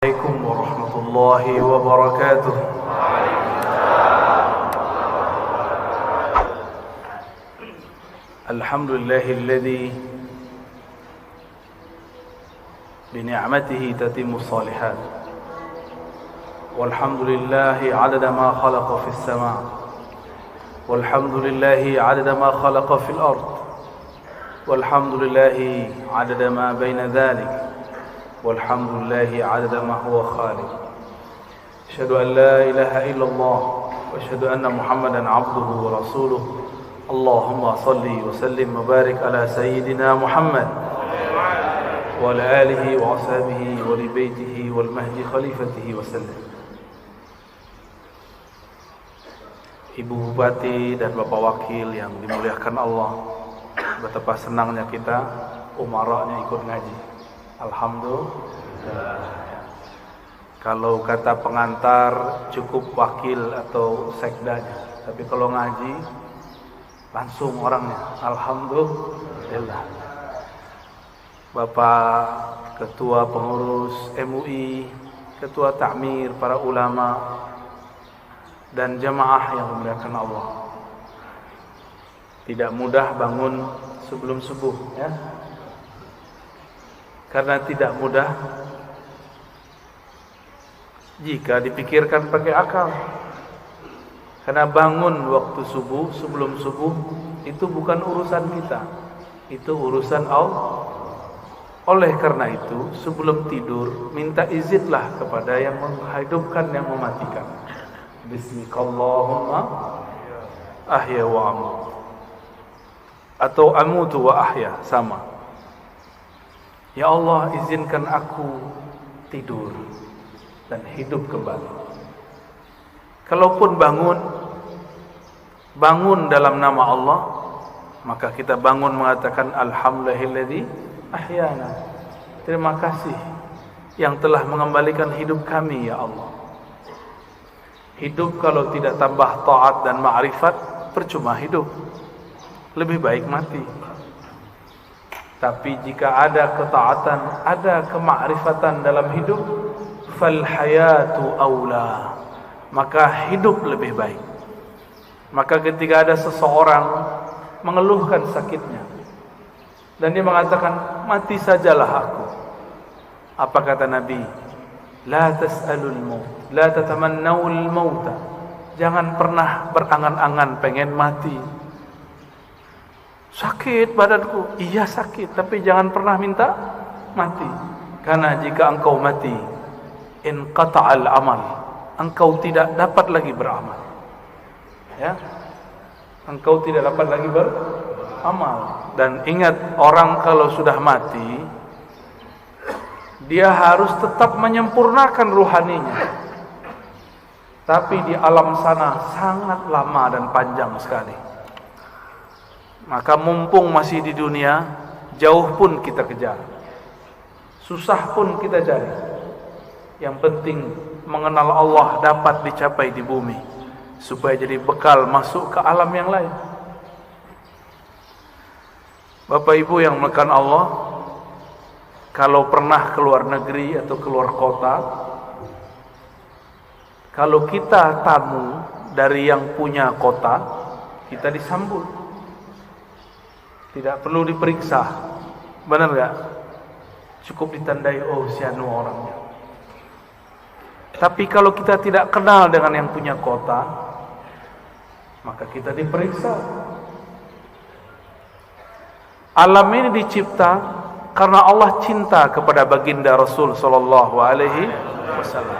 عليكم ورحمة الله وبركاته. الحمد لله الذي بنعمته تتم الصالحات، والحمد لله عدد ما خلق في السماء، والحمد لله عدد ما خلق في الأرض، والحمد لله عدد ما بين ذلك، والحمد لله عدد ما هو خالق. أشهد أن لا إله إلا الله، وأشهد أن محمدا عبده ورسوله. اللهم صل وسلم وبارك على سيدنا محمد وعلى آله وأصحابه ولبيته والمهدي خليفته وسلم. Ibu Bupati dan Bapak Wakil yang dimuliakan Allah, betapa senangnya kita umaranya ikut ngaji. Alhamdulillah. Kalau kata pengantar cukup wakil atau sekdanya, tapi kalau ngaji langsung orangnya. Alhamdulillah. Bapak Ketua Pengurus MUI, Ketua Takmir, para ulama dan jamaah yang dimuliakan Allah. Tidak mudah bangun sebelum subuh, ya. Karena tidak mudah jika dipikirkan pakai akal. Karena bangun waktu subuh, sebelum subuh, itu bukan urusan kita, itu urusan Allah. Oleh karena itu, sebelum tidur, minta izinlah kepada yang menghidupkan, yang mematikan. Bismillahirrahmanirrahim. Ahya wa amut, atau amutu wa ahya, sama. Ya Allah, izinkan aku tidur dan hidup kembali. Kalaupun bangun dalam nama Allah, maka kita bangun mengatakan alhamdulillahilladzi ahyana. Terima kasih yang telah mengembalikan hidup kami, ya Allah. Hidup kalau tidak tambah taat dan ma'rifat, percuma hidup. Lebih baik mati. Tapi jika ada ketaatan, ada kemakrifatan dalam hidup, fal hayatu aula, maka hidup lebih baik. Maka ketika ada seseorang mengeluhkan sakitnya dan dia mengatakan, mati sajalah aku, apa kata Nabi? La tas'alul maut, la tatamannawul mauta. Jangan pernah berangan-angan pengen mati. Sakit badanku, iya sakit, tapi jangan pernah minta mati. Karena jika engkau mati, inqata'al amal, engkau tidak dapat lagi beramal. Ya, engkau tidak dapat lagi beramal. Dan ingat, orang kalau sudah mati, dia harus tetap menyempurnakan ruhaninya. Tapi di alam sana sangat lama dan panjang sekali. Maka mumpung masih di dunia, jauh pun kita kejar, susah pun kita cari. Yang penting mengenal Allah dapat dicapai di bumi, supaya jadi bekal masuk ke alam yang lain. Bapak Ibu yang melekat Allah, kalau pernah keluar negeri atau keluar kota, kalau kita tamu dari yang punya kota, kita disambut. Tidak perlu diperiksa, benar gak? Cukup ditandai, oh sianu orangnya. Tapi kalau kita tidak kenal dengan yang punya kota, maka kita diperiksa. Alam ini dicipta karena Allah cinta kepada baginda Rasul sallallahu alaihi wasallam.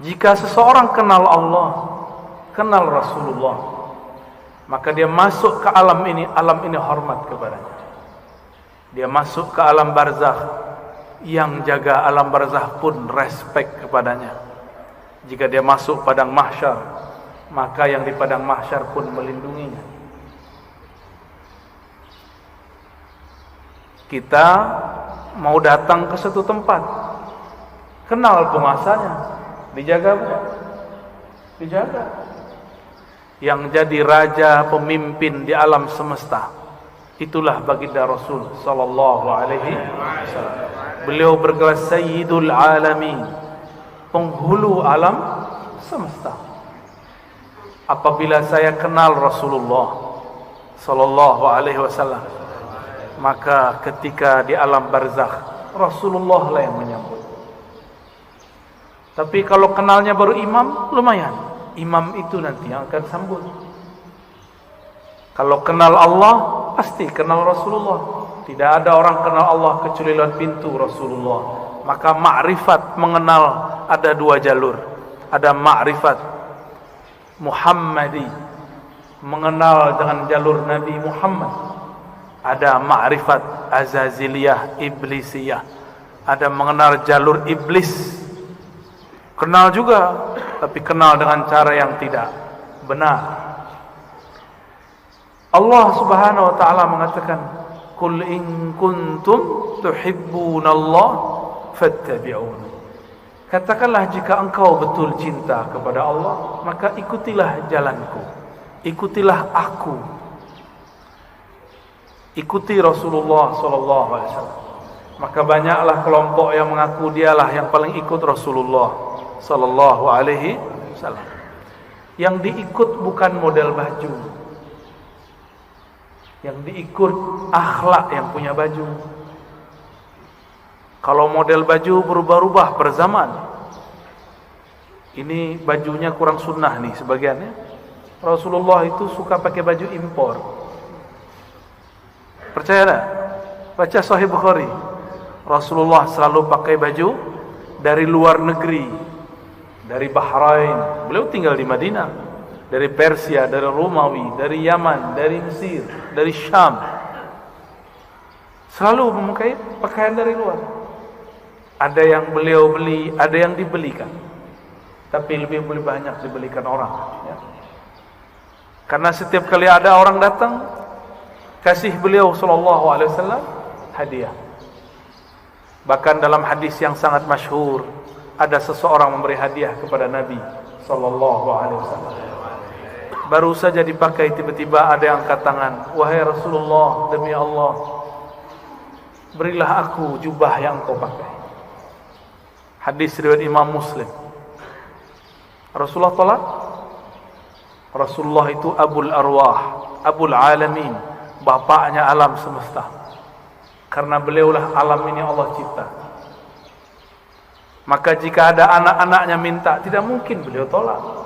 Jika seseorang kenal Allah, kenal Rasulullah, maka dia masuk ke alam ini hormat kepadanya. Dia masuk ke alam barzakh, yang jaga alam barzakh pun respect kepadanya. Jika dia masuk padang mahsyar, maka yang di padang mahsyar pun melindunginya. Kita mau datang ke satu tempat, kenal penguasanya, dijaga bukan? Dijaga. Yang jadi raja pemimpin di alam semesta, Itulah baginda Rasul sallallahu alaihi wasallam. Beliau bergelar Sayyidul Alamin, penghulu alam semesta. Apabila saya kenal Rasulullah sallallahu alaihi wasallam, maka ketika di alam barzakh Rasulullah lah yang menyambut. Tapi kalau kenalnya baru imam, lumayan. Imam itu nanti yang akan sambut. Kalau kenal Allah, pasti kenal Rasulullah. Tidak ada orang kenal Allah kecuali lewat pintu Rasulullah. Maka ma'rifat mengenal ada dua jalur. Ada ma'rifat Muhammadi, mengenal dengan jalur Nabi Muhammad. Ada ma'rifat Azaziliyah, Iblisiyah. Ada mengenal jalur iblis. Kenal juga, tapi kenal dengan cara yang tidak benar. Allah Subhanahu wa taala mengatakan, "Qul in kuntum tuhibbunallah fattabi'uni." Katakanlah jika engkau betul cinta kepada Allah, maka ikutilah jalanku. Ikutilah aku. Ikuti Rasulullah sallallahu alaihi wasallam. Maka banyaklah kelompok yang mengaku dialah yang paling ikut Rasulullah sallallahu alaihi wasallam. Yang diikut bukan model baju. Yang diikut akhlak yang punya baju. Kalau model baju berubah-ubah per zaman. Ini bajunya kurang sunnah nih sebagiannya. Rasulullah itu suka pakai baju impor. Percaya tak? Baca Sahih Bukhari. Rasulullah selalu pakai baju dari luar negeri. Dari Bahrain. Beliau tinggal di Madinah. Dari Persia, dari Romawi, dari Yaman, dari Mesir, dari Syam. Selalu memakai pakaian dari luar. Ada yang beliau beli, ada yang dibelikan. Tapi lebih banyak dibelikan orang. Ya. Karena setiap kali ada orang datang, kasih beliau sallallahu alaihi wasallam hadiah. Bahkan dalam hadis yang sangat masyhur, ada seseorang memberi hadiah kepada Nabi sallallahu alaihi wasallam. Baru saja dipakai, tiba-tiba ada yang angkat tangan, "Wahai Rasulullah, demi Allah, berilah aku jubah yang kau pakai." Hadis riwayat Imam Muslim. Rasulullah tolak. Rasulullah itu Abul Arwah, Abul Alamin, bapaknya alam semesta. Karena beliaulah alam ini Allah cipta. Maka jika ada anak-anaknya minta, tidak mungkin beliau tolak.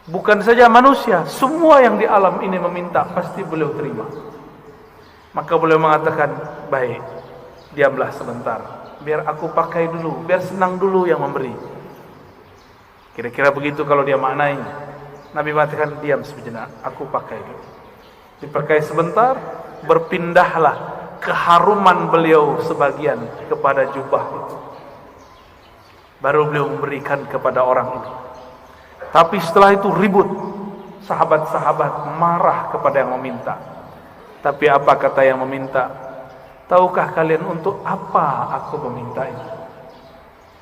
Bukan saja manusia, semua yang di alam ini meminta, pasti beliau terima. Maka beliau mengatakan, "Baik, diamlah sebentar, biar aku pakai dulu, biar senang dulu yang memberi." Kira-kira begitu kalau dia maknai. Nabi mengatakan, "Diam sejenak, aku pakai dulu." Dipakai sebentar, berpindahlah keharuman beliau sebagian kepada jubah itu. Baru beliau memberikan kepada orang ini. Tapi setelah itu ribut. Sahabat-sahabat marah kepada yang meminta. Tapi apa kata yang meminta? "Tahukah kalian untuk apa aku meminta ini?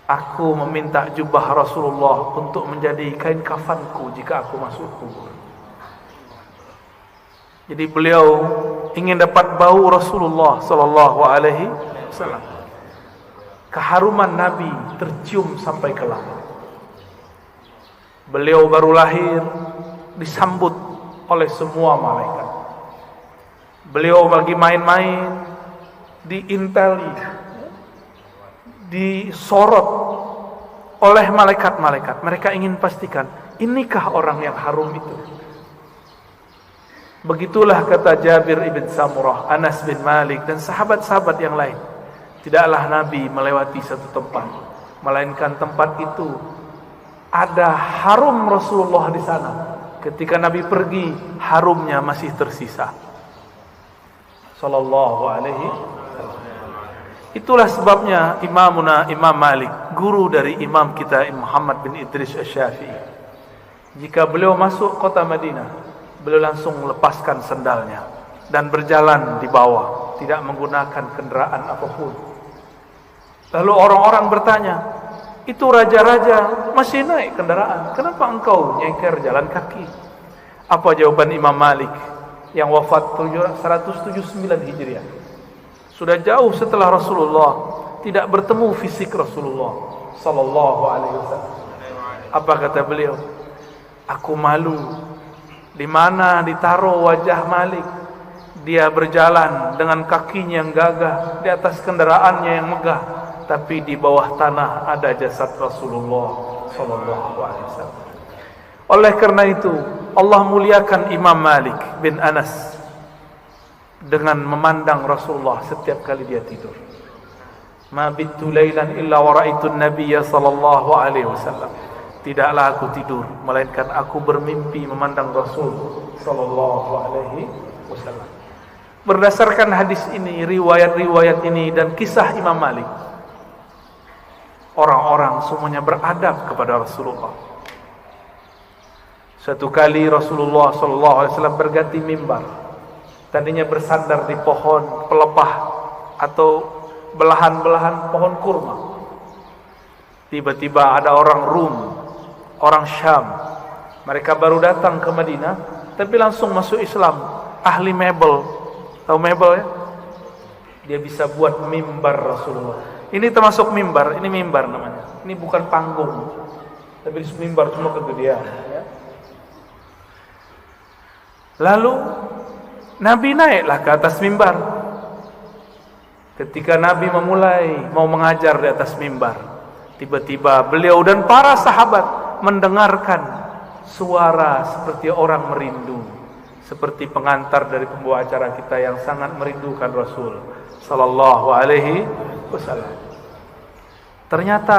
Aku meminta jubah Rasulullah untuk menjadi kain kafanku jika aku masuk kubur." Jadi beliau ingin dapat bau Rasulullah sallallahu alaihi wasallam. Keharuman Nabi tercium sampai ke langit. Beliau baru lahir, disambut oleh semua malaikat. Beliau lagi main-main, diinteli, disorot oleh malaikat-malaikat. Mereka ingin pastikan, inikah orang yang harum itu? Begitulah kata Jabir ibn Samurah, Anas bin Malik, dan sahabat-sahabat yang lain. Tidaklah Nabi melewati satu tempat, melainkan tempat itu ada harum Rasulullah di sana. Ketika Nabi pergi, harumnya masih tersisa. Sallallahu alaihi wasallam. Itulah sebabnya Imamuna Imam Malik, guru dari imam kita Muhammad bin Idris Asy-Syafi'i, jika beliau masuk kota Madinah, beliau langsung lepaskan sendalnya dan berjalan di bawah, tidak menggunakan kendaraan apapun. Lalu orang-orang bertanya, "Itu raja-raja masih naik kendaraan, kenapa engkau nyengker jalan kaki?" Apa jawaban Imam Malik? yang wafat 179 Hijriah. Sudah jauh setelah Rasulullah, tidak bertemu fisik Rasulullah sallallahu alaihi wasallam. Apa kata beliau? Aku malu. Di mana ditaruh wajah Malik? Dia berjalan dengan kakinya yang gagah di atas kendaraannya yang megah, tapi di bawah tanah ada jasad Rasulullah sallallahu alaihi wasallam. Oleh karena itu, Allah muliakan Imam Malik bin Anas dengan memandang Rasulullah setiap kali dia tidur. Ma bittu lailan illa wa ra'aitu an-nabiyya sallallahu alaihi wasallam. Tidaklah aku tidur melainkan aku bermimpi memandang Rasul sallallahu alaihi wasallam. Berdasarkan hadis ini, riwayat-riwayat ini dan kisah Imam Malik, orang-orang semuanya beradab kepada Rasulullah. Suatu kali Rasulullah sallallahu alaihi wasallam berganti mimbar. Tadinya bersandar di pohon pelepah atau belahan-belahan pohon kurma. Tiba-tiba ada orang Rum, orang Syam. Mereka baru datang ke Madinah, tapi langsung masuk Islam. Ahli mebel, tahu mebel ya? Dia bisa buat mimbar Rasulullah. Ini termasuk mimbar, ini mimbar namanya. Ini bukan panggung, tapi mimbar cuma kegedean. Ya. Lalu Nabi naiklah ke atas mimbar. Ketika Nabi memulai mau mengajar di atas mimbar, tiba-tiba beliau dan para sahabat mendengarkan suara seperti orang merindu, seperti pengantar dari pembawa acara kita yang sangat merindukan Rasul sallallahu alaihi wasallam. Ternyata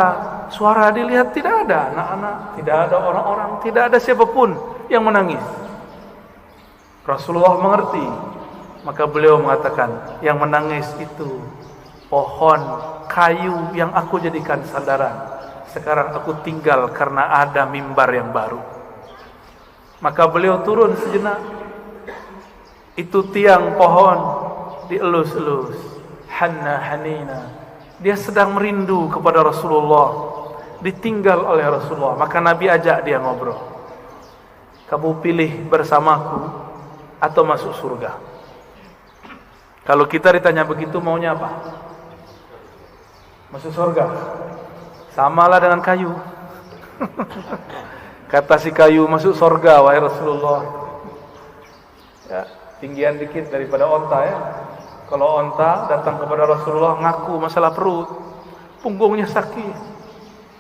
suara dilihat tidak ada anak-anak, tidak ada orang-orang, tidak ada siapapun yang menangis. Rasulullah mengerti, maka beliau mengatakan, yang menangis itu pohon kayu yang aku jadikan sandaran. Sekarang aku tinggal karena ada mimbar yang baru. Maka beliau turun sejenak. Itu tiang pohon dielus-elus, hanna hanina. Dia sedang merindu kepada Rasulullah, ditinggal oleh Rasulullah. Maka Nabi ajak dia ngobrol. Kamu pilih bersamaku atau masuk surga? Kalau kita ditanya begitu, maunya apa? Masuk surga. Samalah dengan kayu. Kata si kayu, masuk surga wahai Rasulullah. Ya, tinggian dikit daripada onta ya. Kalau onta datang kepada Rasulullah ngaku masalah perut, punggungnya sakit,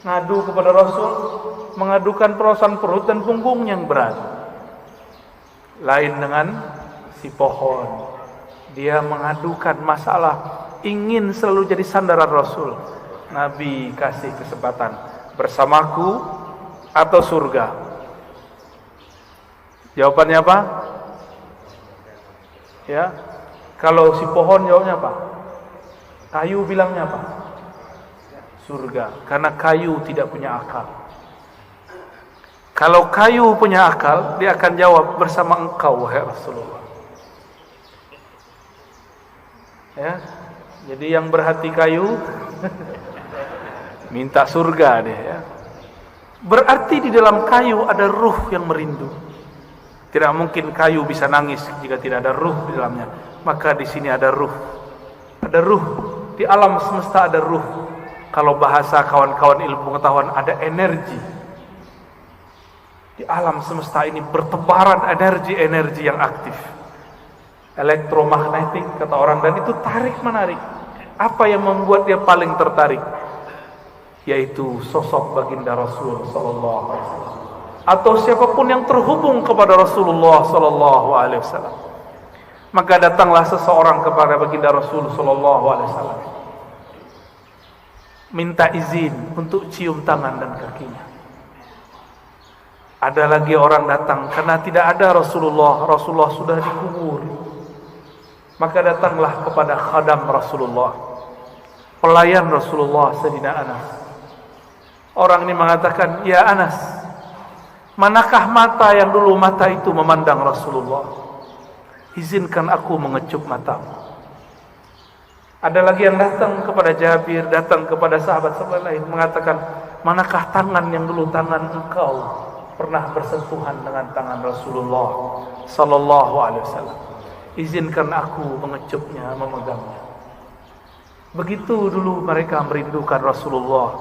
ngadu kepada Rasul, mengadukan perasaan perut dan punggungnya yang berat. Lain dengan si pohon, dia mengadukan masalah, ingin selalu jadi sandaran Rasul. Nabi kasih kesempatan, bersamaku atau surga? Jawabannya apa? Ya, kalau si pohon jawabnya apa? Kayu bilangnya apa? Surga, karena kayu tidak punya akal. Kalau kayu punya akal, dia akan jawab, bersama engkau wahai Rasulullah. Ya, jadi yang berhati kayu minta surga deh ya. Berarti di dalam kayu ada ruh yang merindu. Tidak mungkin kayu bisa nangis jika tidak ada ruh di dalamnya. Maka di sini ada ruh. Ada ruh. Di alam semesta ada ruh. Kalau bahasa kawan-kawan ilmu pengetahuan, ada energi. Di alam semesta ini bertebaran energi-energi yang aktif. Elektromagnetik kata orang, dan itu tarik-menarik. Apa yang membuat dia paling tertarik? Yaitu sosok baginda Rasul sallallahu alaihi wasallam. Atau siapapun yang terhubung kepada Rasulullah sallallahu alaihi wasallam. Maka datanglah seseorang kepada baginda Rasul sallallahu alaihi wasallam, minta izin untuk cium tangan dan kakinya. Ada lagi orang datang karena tidak ada Rasulullah sudah dikubur. Maka datanglah kepada khadam Rasulullah, pelayan Rasulullah Sayyidina Anas. Orang ini mengatakan, ya Anas, manakah mata yang dulu mata itu memandang Rasulullah? Izinkan aku mengecup matamu. Ada lagi yang datang kepada Jabir, datang kepada sahabat-sahabat lain, mengatakan, manakah tangan yang dulu tangan engkau pernah bersentuhan dengan tangan Rasulullah sallallahu alaihi wasallam? izinkan aku mengecupnya, memegangnya. Begitu dulu mereka merindukan Rasulullah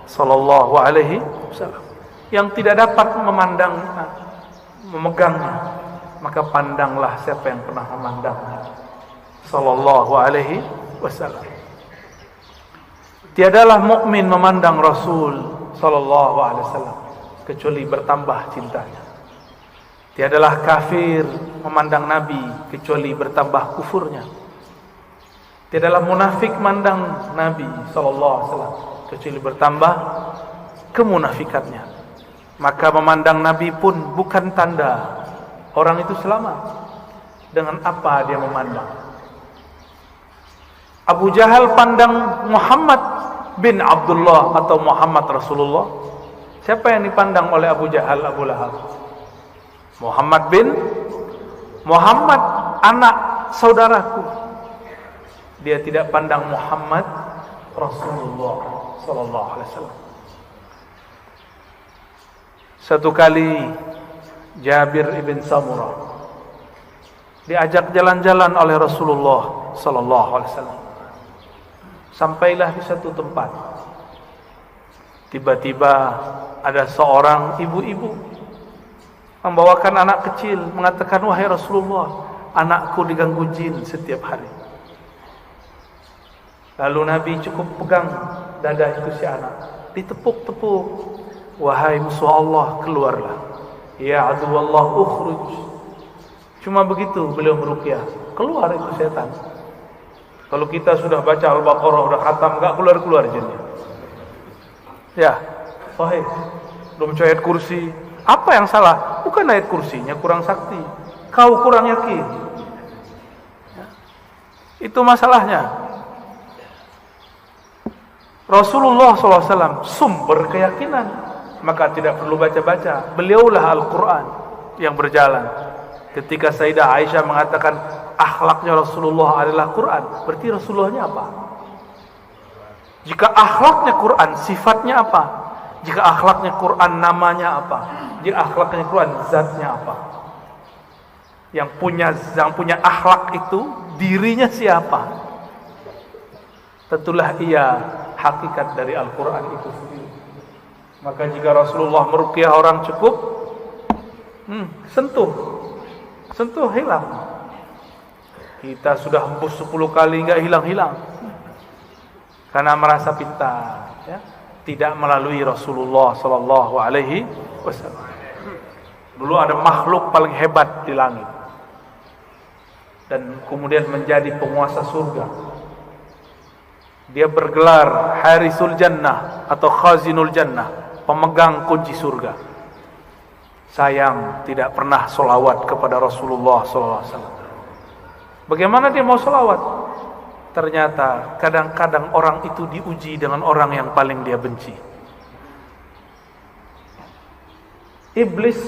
sallallahu alaihi wasallam. Yang tidak dapat memegangnya, maka pandanglah siapa yang pernah memandangnya sallallahu alaihi wasallam. Tiadalah mukmin memandang Rasul sallallahu alaihi wasallam kecuali bertambah cintanya. Tiadalah kafir memandang Nabi kecuali bertambah kufurnya. Tiadalah munafik memandang Nabi sallallahu alaihi wasallam kecuali bertambah kemunafikannya. Maka memandang Nabi pun bukan tanda orang itu selamat. Dengan apa dia memandang? Abu Jahal pandang Muhammad bin Abdullah atau Muhammad Rasulullah. Siapa yang dipandang oleh Abu Jahal, Abu Lahab? Muhammad anak saudaraku. Dia tidak pandang Muhammad Rasulullah sallallahu alaihi wasallam. Satu kali Jabir ibn Samurah diajak jalan-jalan oleh Rasulullah sallallahu alaihi wasallam. Sampailah di satu tempat. Tiba-tiba ada seorang ibu-ibu membawakan anak kecil, mengatakan, "Wahai Rasulullah, anakku diganggu jin setiap hari." Lalu Nabi cukup pegang dada itu si anak, ditepuk-tepuk. "Wahai musuh Allah, keluarlah. Ya aduwallah, ukhruj." Cuma begitu beliau meruqyah, keluar itu setan. Kalau kita sudah baca Al-Baqarah, sudah khatam, enggak keluar-keluar jinnya. Ya, sahih. Belum ayat kursi. Apa yang salah? Bukan ayat kursinya kurang sakti, kau kurang yakin. Ya. Itu masalahnya. Rasulullah SAW sumber keyakinan, maka tidak perlu baca-baca. Beliaulah Al-Quran yang berjalan. Ketika Sayyidah Aisyah mengatakan akhlaknya Rasulullah adalah Quran, berarti Rasulullahnya apa? Jika akhlaknya Quran, sifatnya apa? Jika akhlaknya Quran, namanya apa? Jika akhlaknya Quran, zatnya apa? Yang punya akhlak itu dirinya siapa? Tentulah ia hakikat dari Al-Quran itu sendiri. Maka jika Rasulullah meruqyah orang cukup sentuh hilang. Kita sudah hembus 10 kali enggak hilang-hilang, karena merasa pintar, ya? Tidak melalui Rasulullah sallallahu alaihi wasallam. Dulu ada makhluk paling hebat di langit dan kemudian menjadi penguasa surga. Dia bergelar Harisul Jannah atau Khazinul Jannah, pemegang kunci surga. Sayang tidak pernah solawat kepada Rasulullah SAW. Bagaimana dia mau solawat? Ternyata kadang-kadang orang itu diuji dengan orang yang paling dia benci. Iblis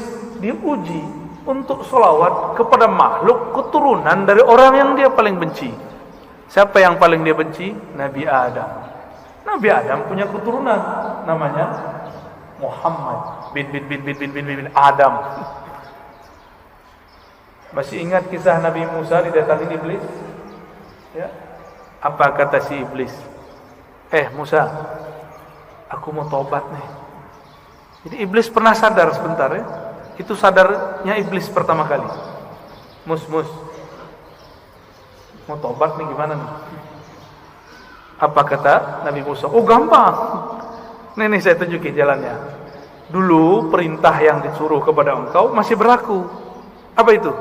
diuji untuk solawat kepada makhluk keturunan dari orang yang dia paling benci. Siapa yang paling dia benci? Nabi Adam. Nabi Adam punya keturunan, namanya Muhammad bin Adam. Masih ingat kisah Nabi Musa didatangi iblis? Ya. Apa kata si iblis? Musa, aku mau tobat nih. Jadi iblis pernah sadar sebentar, ya. Itu sadarnya iblis pertama kali. Mus, mau tobat nih, gimana nih? Apa kata Nabi Musa? Oh, gampang. Nih saya tunjukin jalannya. Dulu perintah yang disuruh kepada engkau masih berlaku. Apa itu?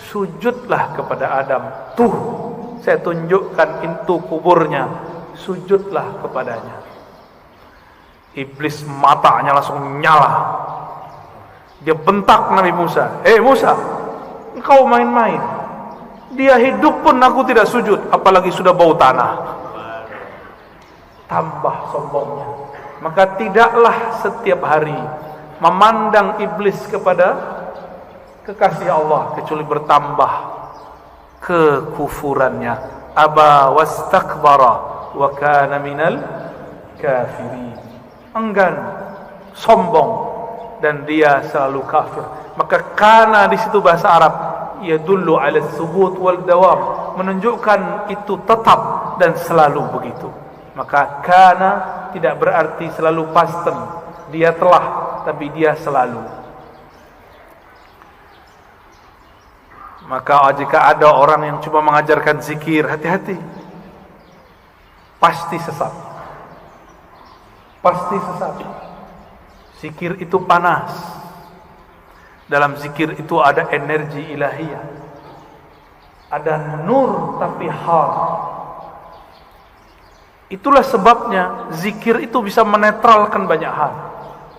Sujudlah kepada Adam. Tuh, saya tunjukkan pintu kuburnya. Sujudlah kepadanya. Iblis matanya langsung nyala. Dia bentak Nabi Musa. Musa, engkau main-main. Dia hidup pun aku tidak sujud, apalagi sudah bau tanah. Tambah sombongnya. Maka tidaklah setiap hari memandang iblis kepada kekasih Allah kecuali bertambah kekufurannya. Aba wastakbara wa kana minal kafirin. Enggan, sombong, dan dia selalu kafir. Maka kana di situ bahasa Arab yadullu 'ala tsubut wal dawam, menunjukkan itu tetap dan selalu begitu. Maka kana tidak berarti selalu past tense, dia telah, tapi dia selalu. Maka jika ada orang yang cuma mengajarkan zikir, hati-hati, pasti sesat. Pasti sesat. Zikir itu panas. Dalam zikir itu ada energi ilahiyah, ada nur tapi har. Itulah sebabnya zikir itu bisa menetralkan banyak hal.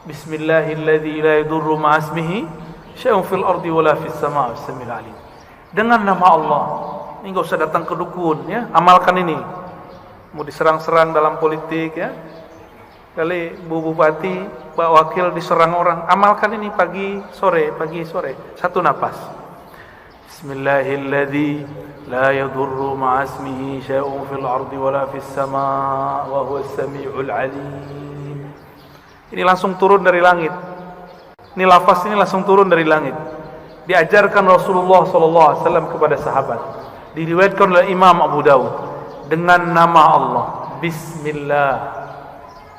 Bismillahilladzi la yadurru ma'asmihi syai'un fil ardi wala fis sama'i was-sami'ul 'alim. Dengan nama Allah. Ini enggak usah datang ke dukun ya, amalkan ini. Mau diserang-serang dalam politik ya. Kali Bu Bupati, Pak Wakil diserang orang, amalkan ini pagi sore, satu napas. Bismillahilladzi la yadurru ma'asmihi syai'un fil ardi wala fis sama' wa huwas sami'ul 'alim. Ini langsung turun dari langit. Ini lafaz ini langsung turun dari langit. Diajarkan Rasulullah SAW kepada sahabat. Diriwayatkan oleh Imam Abu Dawud dengan nama Allah. Bismillah.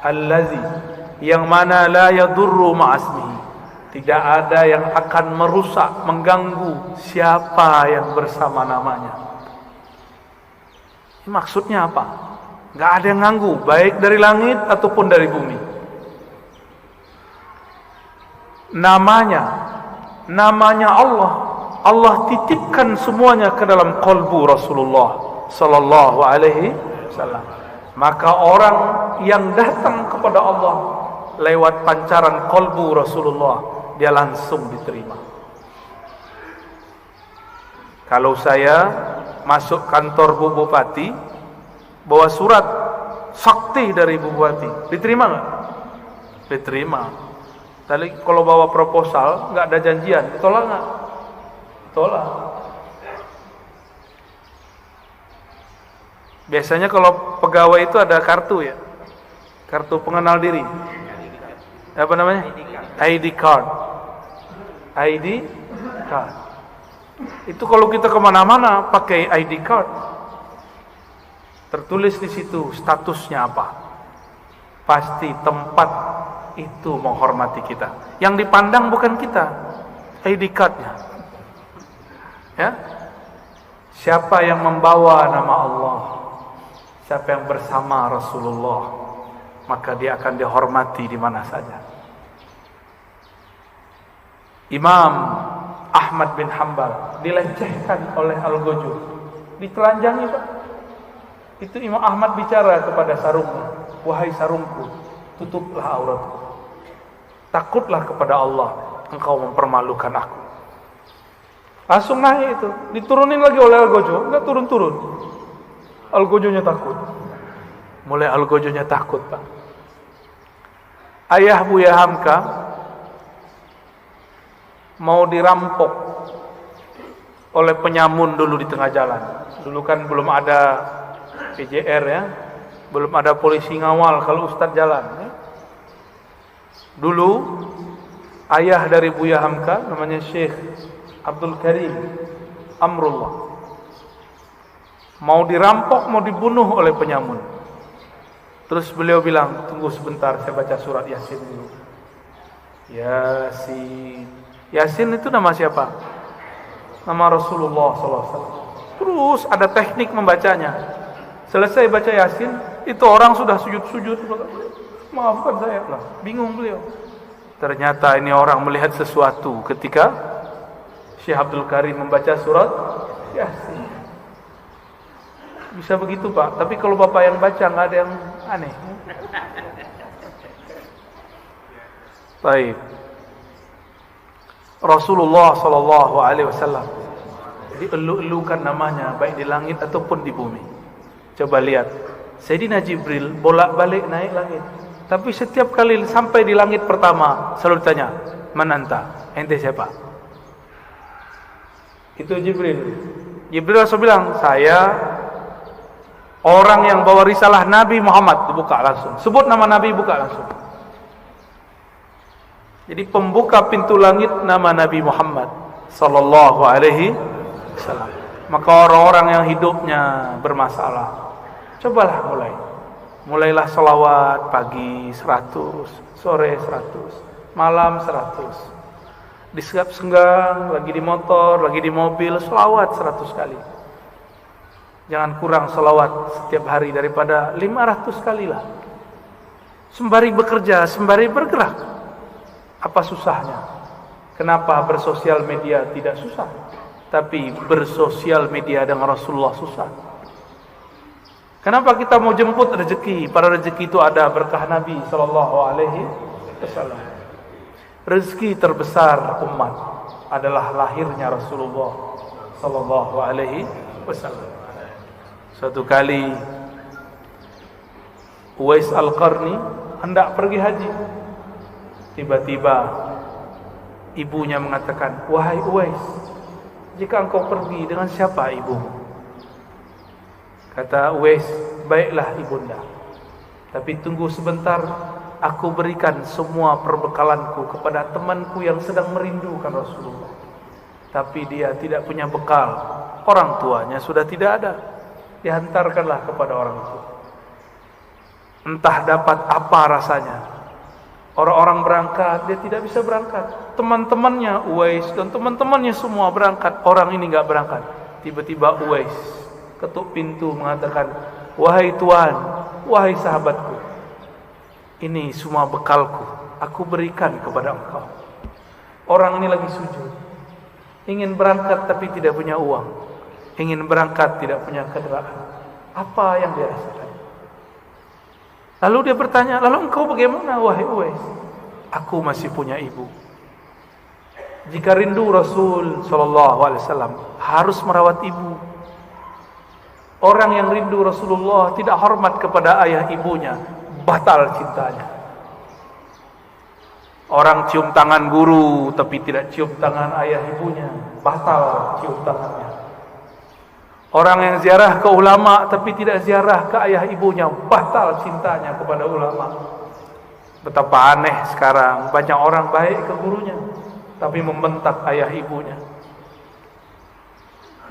Allazi, yang mana la yadurru ma'asmihi, tidak ada yang akan merusak, mengganggu siapa yang bersama namanya. Ini maksudnya apa? Gak ada yang ganggu, baik dari langit ataupun dari bumi. Namanya Allah, Allah titipkan semuanya ke dalam qalbu Rasulullah sallallahu alaihi wasallam. Maka orang yang datang kepada Allah lewat pancaran qalbu Rasulullah, dia langsung diterima. Kalau saya masuk kantor Bu Bupati, bawa surat sakti dari Bu Bupati, diterima nggak? Diterima. Tapi kalau bawa proposal, nggak ada janjian, ditolak nggak? Ditolak. Biasanya kalau pegawai itu ada kartu ya, kartu pengenal diri. Apa namanya? ID card. ID card. Itu kalau kita kemana-mana pakai ID card, tertulis di situ statusnya apa. Pasti tempat itu menghormati kita. Yang dipandang bukan kita, ID cardnya. Ya, siapa yang membawa nama Allah, siapa yang bersama Rasulullah, maka dia akan dihormati di mana saja. Imam Ahmad bin Hanbal dilecehkan oleh Al-Ghajjuj, ditelanjangi Pak. Itu Imam Ahmad bicara kepada sarungnya, wahai sarungku, tutuplah auratku. Takutlah kepada Allah, engkau mempermalukan aku. Langsung naik itu, diturunin lagi oleh Al-Ghajjuj, enggak turun-turun. Al-Ghajjujnya takut. Mulai Al-Ghajjujnya takut, Pak. Ayah Buya Hamka mau dirampok oleh penyamun dulu di tengah jalan. Dulu kan belum ada PJR ya, belum ada polisi ngawal kalau ustadz jalan ya. Dulu ayah dari Buya Hamka namanya Syekh Abdul Karim Amrullah mau dirampok, mau dibunuh oleh penyamun. Terus beliau bilang, tunggu sebentar, saya baca surat Yasin dulu. Yasin. Yasin itu nama siapa? Nama Rasulullah SAW. Terus ada teknik membacanya. Selesai baca Yasin, itu orang sudah sujud-sujud. Maafkan saya lah, bingung beliau. Ternyata ini orang melihat sesuatu ketika Syekh Abdul Karim membaca surat Yasin. Bisa begitu Pak, tapi kalau Bapak yang baca nggak ada yang aneh. Baik. Rasulullah sallallahu alaihi wasallam dielu-elukan namanya baik di langit ataupun di bumi. Coba lihat, Sayyidina Jibril bolak-balik naik langit. Tapi setiap kali sampai di langit pertama selalu ditanya, "Man anta?" Ente siapa? Itu Jibril. Jibril langsung bilang, "Saya orang yang bawa risalah Nabi Muhammad." Dibuka langsung. Sebut nama Nabi, buka langsung. Jadi pembuka pintu langit nama Nabi Muhammad sallallahu alaihi wasallam. Maka orang-orang yang hidupnya bermasalah, cobalah mulailah salawat pagi 100, sore 100, malam 100. Di senggang, lagi di motor, lagi di mobil, salawat 100 kali. Jangan kurang salawat setiap hari daripada 500 kali lah. Sembari bekerja, sembari bergerak. Apa susahnya? Kenapa bersosial media tidak susah? Tapi bersosial media dengan Rasulullah susah. Kenapa kita mau jemput rezeki? Pada rezeki itu ada berkah Nabi SAW. Rezeki terbesar umat adalah lahirnya Rasulullah SAW. Suatu kali Uwais Al-Qarni hendak pergi haji. Tiba-tiba ibunya mengatakan, "Wahai Uwais, jika engkau pergi, dengan siapa ibumu?" Kata Uwais, "Baiklah ibunda, tapi tunggu sebentar, aku berikan semua perbekalanku kepada temanku yang sedang merindukan Rasulullah. Tapi dia tidak punya bekal, orang tuanya sudah tidak ada. Dihantarkanlah kepada orang itu. Entah dapat apa rasanya. Orang-orang berangkat, dia tidak bisa berangkat. Teman-temannya Uwais dan teman-temannya semua berangkat, orang ini enggak berangkat. Tiba-tiba Uwais ketuk pintu mengatakan, "Wahai Tuan, wahai sahabatku, ini semua bekalku, aku berikan kepada engkau." Orang ini lagi sujud, ingin berangkat tapi tidak punya uang, ingin berangkat tidak punya kendaraan. Apa yang dia rasakan? Lalu dia bertanya, "Lalu engkau bagaimana wahai Uwais?" "Aku masih punya ibu. Jika rindu Rasul SAW harus merawat ibu. Orang yang rindu Rasulullah tidak hormat kepada ayah ibunya, batal cintanya. Orang cium tangan guru tapi tidak cium tangan ayah ibunya, batal cium tangannya. Orang yang ziarah ke ulama tapi tidak ziarah ke ayah ibunya, batal cintanya kepada ulama." Betapa aneh sekarang, banyak orang baik ke gurunya tapi membentak ayah ibunya.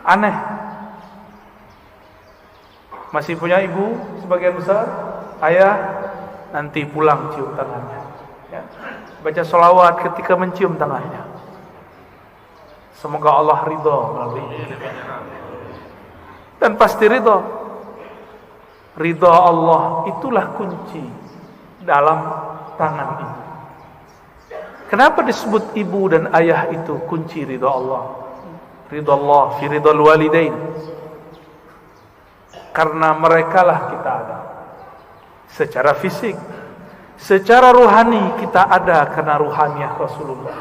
Aneh. Masih punya ibu sebagian besar, ayah nanti pulang cium tangannya, ya. Baca sholawat ketika mencium tangannya. Semoga Allah ridha melalui ini. Dan pasti ridha. Ridha Allah itulah kunci dalam tangan ini. Kenapa disebut ibu dan ayah itu kunci ridha Allah? Ridha Allah fi ridhal walidain. Karena merekalah kita ada secara fisik, secara rohani kita ada karena ruhaniyah Rasulullah.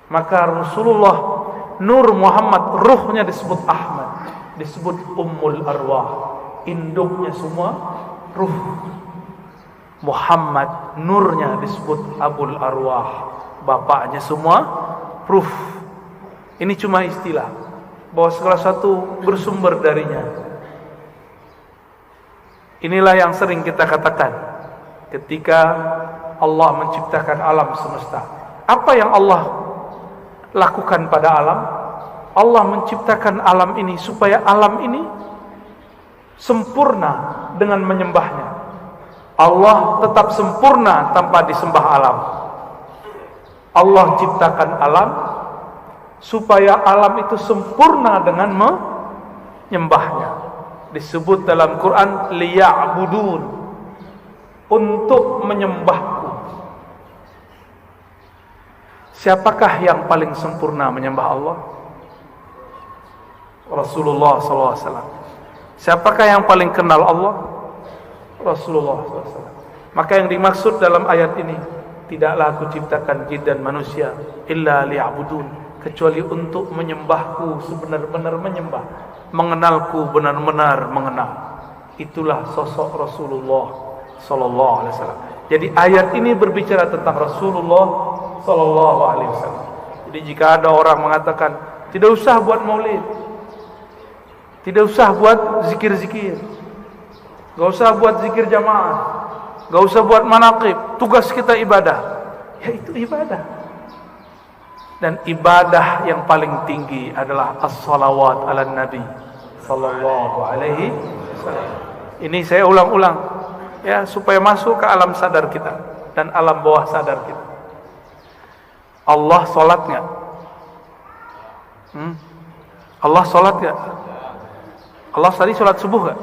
Maka Rasulullah Nur Muhammad, ruhnya disebut Ahmad, disebut Ummul Arwah, induknya semua ruh. Muhammad, nurnya disebut Abul Arwah, bapaknya semua ruh. Ini cuma istilah bahwa segala satu bersumber darinya. Inilah yang sering kita katakan ketika Allah menciptakan alam semesta. Apa yang Allah lakukan pada alam? Allah menciptakan alam ini supaya alam ini sempurna dengan menyembahnya. Allah tetap sempurna tanpa disembah alam. Allah ciptakan alam supaya alam itu sempurna dengan menyembahnya. Disebut dalam Quran liya'budun, untuk menyembahku. Siapakah yang paling sempurna menyembah Allah? Rasulullah SAW. Siapakah yang paling kenal Allah? Rasulullah SAW. Maka yang dimaksud dalam ayat ini, tidaklah aku ciptakan jin dan manusia illa liya'budun, kecuali untuk menyembahku sebenar-benar menyembah, mengenalku benar-benar mengenal. Itulah sosok Rasulullah sallallahu alaihi wasallam. Jadi ayat ini berbicara tentang Rasulullah sallallahu alaihi wasallam. Jadi jika ada orang mengatakan tidak usah buat maulid, tidak usah buat zikir-zikir, enggak usah buat zikir jamaah, enggak usah buat manaqib, tugas kita ibadah. Ya itu ibadah. Dan ibadah yang paling tinggi adalah as-salawat ala nabi sallallahu alaihi wasallam. Ini saya ulang-ulang ya, supaya masuk ke alam sadar kita dan alam bawah sadar kita. Allah salat enggak? Allah salat enggak? Allah tadi salat subuh enggak?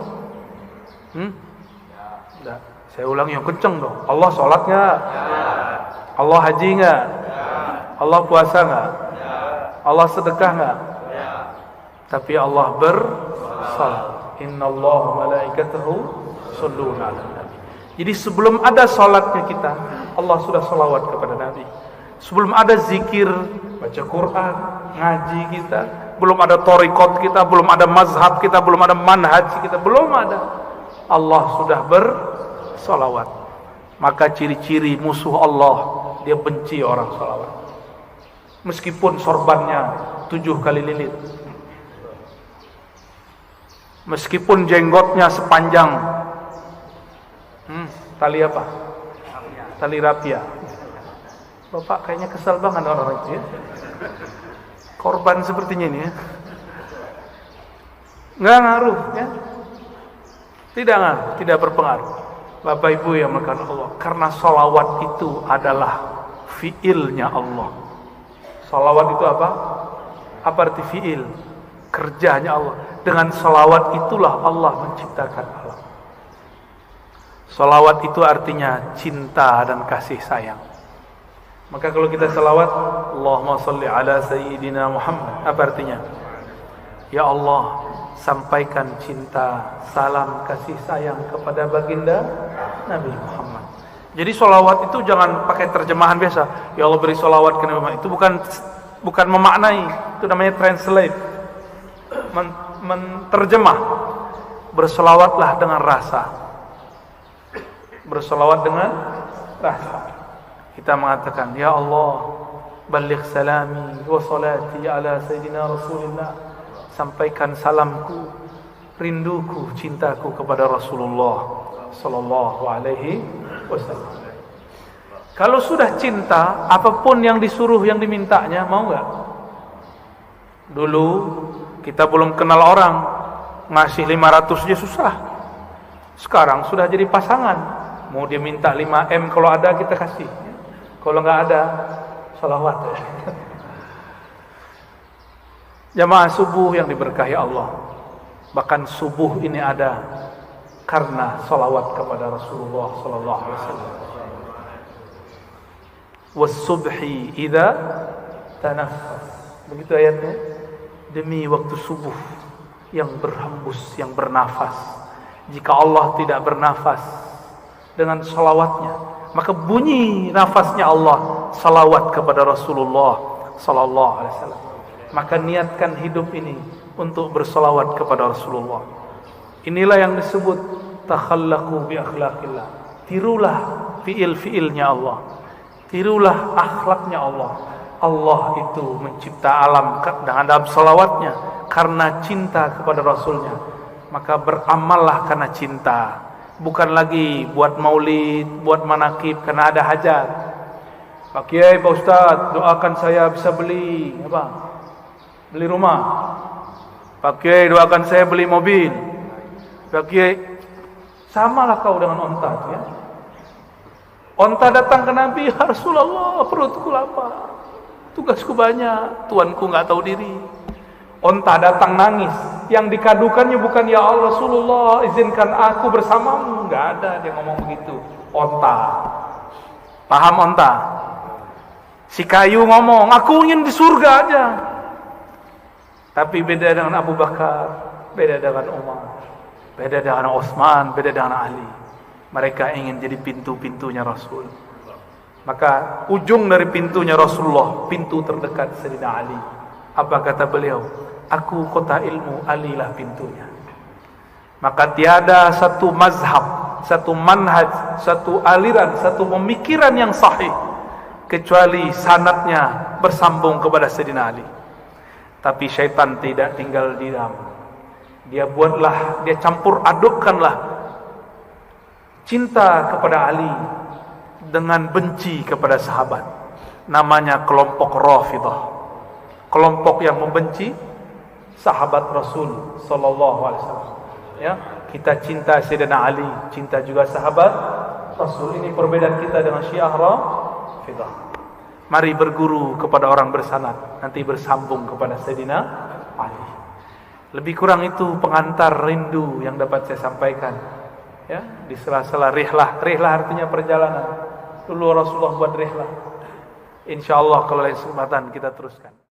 Enggak. Saya ulang yang kenceng dong. Allah salat enggak? Allah haji enggak? Allah puasa enggak? Allah sedekah enggak? Tapi Allah bersalat. Innallaha malaikatahu shalluna 'alan nabi. Jadi sebelum ada salatnya kita, Allah sudah salawat kepada Nabi. Sebelum ada zikir, baca Quran, ngaji kita, belum ada thariqat kita, belum ada mazhab kita, belum ada manhaj kita, belum ada. Allah sudah bersalawat. Maka ciri-ciri musuh Allah, dia benci orang salawat. Meskipun sorbannya 7 kali lilit, meskipun jenggotnya sepanjang tali apa? Tali rapia. Bapak kayaknya kesal banget orang itu ya. Korban sepertinya ini ya. Nggak ngaruh ya. Tidak berpengaruh. Bapak Ibu yang melakukan Allah, karena salawat itu adalah fiilnya Allah. Salawat itu apa? Apa arti fiil? Kerjanya Allah. Dengan salawat itulah Allah menciptakan alam. Salawat itu artinya cinta dan kasih sayang. Maka kalau kita salawat, Allahumma salli ala Sayyidina Muhammad, apa artinya? Ya Allah, sampaikan cinta, salam, kasih sayang kepada baginda Nabi Muhammad. Jadi salawat itu jangan pakai terjemahan biasa. Ya Allah beri salawat ke Nabi Muhammad. Itu bukan memaknai, itu namanya translate. Menterjemah. Berselawatlah dengan rasa. Berselawat dengan rasa. Kita mengatakan, Ya Allah, baligh salami wa salati ala Sayyidina Rasulullah. Sampaikan salamku, rinduku, cintaku kepada Rasulullah sallallahu alaihi wasallam. Kalau sudah cinta, apapun yang disuruh, yang dimintanya, mau enggak? Dulu kita belum kenal orang, ngasih 500 aja susah. Sekarang sudah jadi pasangan, mau dia minta 5M, kalau ada kita kasih. Kalau nggak ada, salawat. Jamaah subuh yang diberkahi Allah, bahkan subuh ini ada karena salawat kepada Rasulullah sallallahu alaihi wasallam. Was-subhi idza tanaffas. Begitu ayatnya. Demi waktu subuh yang berhembus, yang bernafas. Jika Allah tidak bernafas dengan salawatnya, maka bunyi nafasnya Allah salawat kepada Rasulullah sallallahu alaihi wasallam. Maka niatkan hidup ini untuk bersalawat kepada Rasulullah. Inilah yang disebut takhallaqu bi akhlaqillah. Tirulah fiil-fiilnya Allah. Tirulah akhlaknya Allah. Allah itu mencipta alam dengan dalam salawatnya karena cinta kepada Rasulnya. Maka beramallah karena cinta. Bukan lagi buat maulid, buat manakib karena ada hajat. Pak Kiai, Pak Ustaz, doakan saya bisa beli apa? Beli rumah. Pak Kiai, doakan saya beli mobil. Pak Kiai, samalah kau dengan onta itu ya. Onta datang ke Nabi, ya Rasulullah, perutku lapar. Tugasku banyak, tuanku nggak tahu diri. Onta datang nangis, yang dikadukannya bukan ya Allah Rasulullah izinkan aku bersamamu, nggak ada dia ngomong begitu. Onta, paham onta? Si kayu ngomong, aku ingin di surga aja. Tapi beda dengan Abu Bakar, beda dengan Umar, beda dengan Utsman, beda dengan Ali. Mereka ingin jadi pintu-pintunya Rasul. Maka ujung dari pintunya Rasulullah, pintu terdekat Sayyidina Ali. Apa kata beliau? Aku kota ilmu, alilah pintunya. Maka tiada satu mazhab, satu manhaj, satu aliran, satu pemikiran yang sahih kecuali sanadnya bersambung kepada Sayyidina Ali. Tapi syaitan tidak tinggal diam. Dia buatlah, dia campur adukkanlah cinta kepada Ali dengan benci kepada sahabat. namanya kelompok Rafidhah, kelompok yang membenci sahabat Rasul sallallahu alaihi wasallam. Ya, kita cinta Sayyidina Ali, cinta juga sahabat Rasul. Ini perbedaan kita dengan Syiah Rafidhah. Mari berguru kepada orang bersanad, nanti bersambung kepada Sayyidina Ali. Lebih kurang itu pengantar rindu yang dapat saya sampaikan. Ya, di sela-sela rihlah. Rihlah artinya perjalanan. Dulu Rasulullah buat rihlah. Insyaallah kalau lain kesempatan kita teruskan.